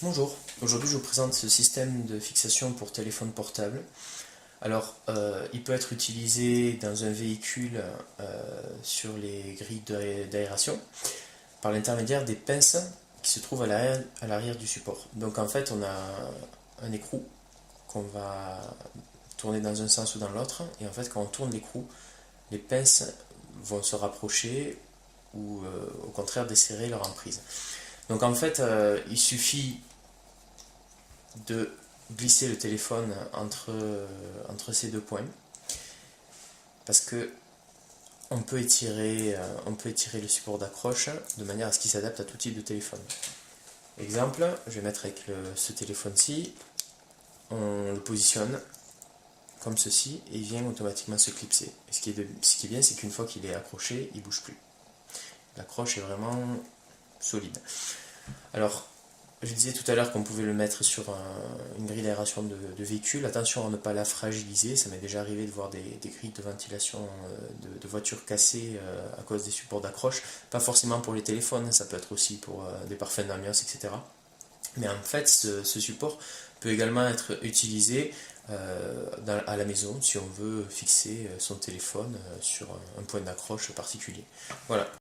Bonjour, aujourd'hui je vous présente ce système de fixation pour téléphone portable. Alors, il peut être utilisé dans un véhicule sur les grilles d'aération par l'intermédiaire des pinces qui se trouvent à l'arrière du support. Donc en fait, on a un écrou qu'on va tourner dans un sens ou dans l'autre, et en fait quand on tourne l'écrou, les pinces vont se rapprocher ou au contraire desserrer leur emprise. Donc en fait, il suffit de glisser le téléphone entre ces deux points parce que on peut étirer le support d'accroche de manière à ce qu'il s'adapte à tout type de téléphone. Exemple, je vais mettre avec ce téléphone-ci, on le positionne comme ceci et il vient automatiquement se clipser. Et ce qui est bien, c'est qu'une fois qu'il est accroché, il ne bouge plus. L'accroche est vraiment solide. Alors, je disais tout à l'heure qu'on pouvait le mettre sur une grille d'aération de véhicule. Attention à ne pas la fragiliser. Ça m'est déjà arrivé de voir des grilles de ventilation de voitures cassées à cause des supports d'accroche. Pas forcément pour les téléphones, ça peut être aussi pour des parfums d'ambiance, etc. Mais en fait, ce support peut également être utilisé à la maison si on veut fixer son téléphone sur un point d'accroche particulier. Voilà.